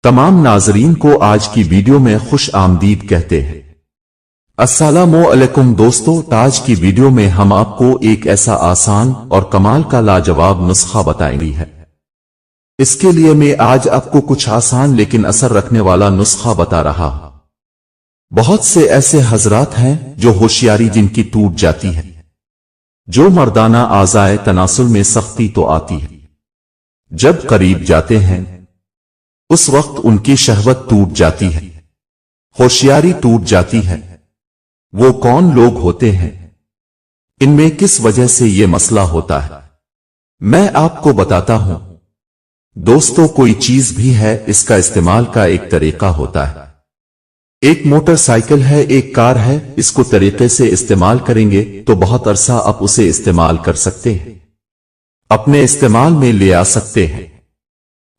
तमाम नाजरीन को आज की वीडियो में खुश आमदीद कहते हैं। अस्सलामु अलैकुम दोस्तों, आज की वीडियो में हम आपको एक ऐसा आसान और कमाल का लाजवाब नुस्खा बताएंगे है। इसके लिए मैं आज आपको कुछ आसान लेकिन असर रखने वाला नुस्खा बता रहा हूं। बहुत से ऐसे हजरात हैं जो होशियारी जिनकी टूट जाती है, जो मर्दाना आज़ाए तनासुल में सख्ती तो आती है, जब करीब जाते हैं उस वक्त उनकी शहवत टूट जाती है, होशियारी टूट जाती है। वो कौन लोग होते हैं, इनमें किस वजह से ये मसला होता है, मैं आपको बताता हूं। दोस्तों, कोई चीज भी है, इसका इस्तेमाल का एक तरीका होता है। एक मोटरसाइकिल है, एक कार है, इसको तरीके से इस्तेमाल करेंगे तो बहुत अरसा आप उसे इस्तेमाल कर सकते हैं, अपने इस्तेमाल में ले आ सकते हैं।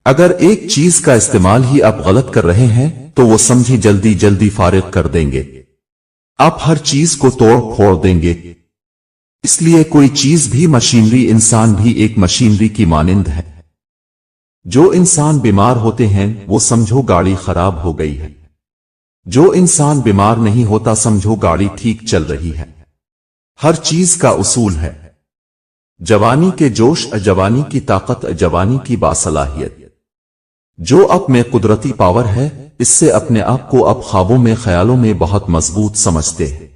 अगर एक चीज का इस्तेमाल ही आप गलत कर रहे हैं तो वो समझी जल्दी जल्दी फारिग कर देंगे, आप हर चीज को तोड़ फोड़ देंगे। इसलिए कोई चीज भी, मशीनरी, इंसान भी एक मशीनरी की मानिंद है। जो इंसान बीमार होते हैं वो समझो गाड़ी खराब हो गई है, जो इंसान बीमार नहीं होता समझो गाड़ी ठीक चल रही है। हर चीज का उसूल है, जवानी के जोश, जवानी की ताकत, जवानी की बासलाहियत। जो आप में कुदरती पावर है, इससे अपने आप को आप ख्वाबों में, ख्यालों में बहुत मजबूत समझते हैं।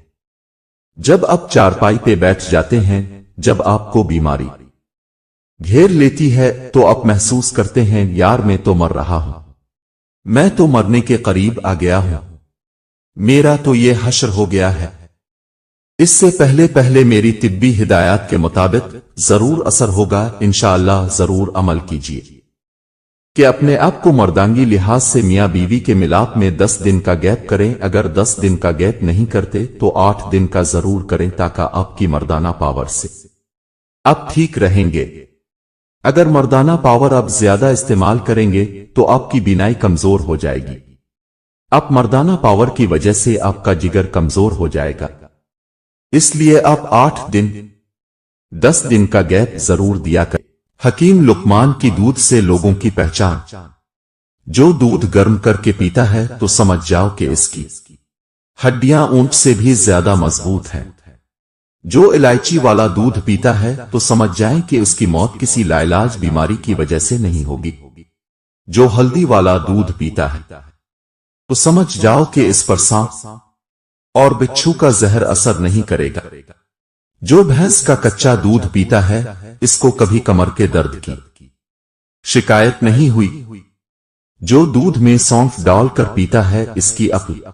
जब आप चारपाई पे बैठ जाते हैं, जब आपको बीमारी घेर लेती है तो आप महसूस करते हैं, यार मैं तो मर रहा हूं, मैं तो मरने के करीब आ गया हूं, मेरा तो ये हश्र हो गया है। इससे पहले पहले मेरी तिब्बी हिदायत के मुताबिक जरूर असर होगा, इंशाअल्लाह जरूर अमल कीजिए कि अपने आप को मर्दांगी लिहाज से मियां बीवी के मिलाप में 10 दिन का गैप करें। अगर 10 दिन का गैप नहीं करते तो 8 दिन का जरूर करें, ताकि आपकी मर्दाना पावर से आप ठीक रहेंगे। अगर मर्दाना पावर आप ज्यादा इस्तेमाल करेंगे तो आपकी बीनाई कमजोर हो जाएगी, आप मर्दाना पावर की वजह से आपका जिगर कमजोर हो जाएगा। इसलिए आप 8 दिन 10 दिन का गैप जरूर दिया करें। हकीम लुकमान की दूध से लोगों की पहचान। जो दूध गर्म करके पीता है तो समझ जाओ कि इसकी हड्डियां ऊंट से भी ज्यादा मजबूत हैं। जो इलायची वाला दूध पीता है तो समझ जाएं कि उसकी मौत किसी लाइलाज बीमारी की वजह से नहीं होगी। जो हल्दी वाला दूध पीता है तो समझ जाओ कि इस पर सांप और बिच्छू का जहर असर नहीं करेगा। जो भैंस का कच्चा दूध पीता है, इसको कभी कमर के दर्द की शिकायत नहीं हुई। जो दूध में सौंफ डालकर पीता है, इसकी अक्ल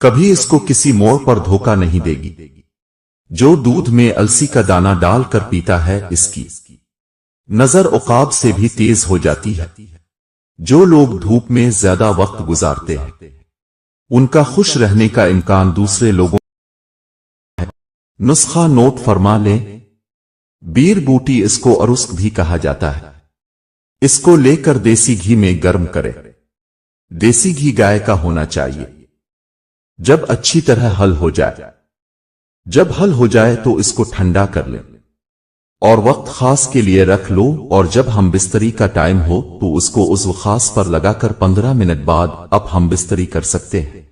कभी इसको किसी मोड़ पर धोखा नहीं देगी। जो दूध में अलसी का दाना डालकर पीता है, इसकी नजर उकाब से भी तेज हो जाती है। जो लोग धूप में ज्यादा वक्त गुजारते हैं, उनका खुश रहने का इम्कान दूसरे लोगों। नुस्खा नोट फरमा लें। बीर बूटी, इसको अरुस्क भी कहा जाता है। इसको लेकर देसी घी में गर्म करें। देसी घी गाय का होना चाहिए। जब अच्छी तरह हल हो जाए, जब हल हो जाए तो इसको ठंडा कर लें और वक्त खास के लिए रख लो। और जब हम बिस्तरी का टाइम हो तो उसको उस खास पर लगाकर 15 मिनट बाद अब हम बिस्तरी कर सकते हैं।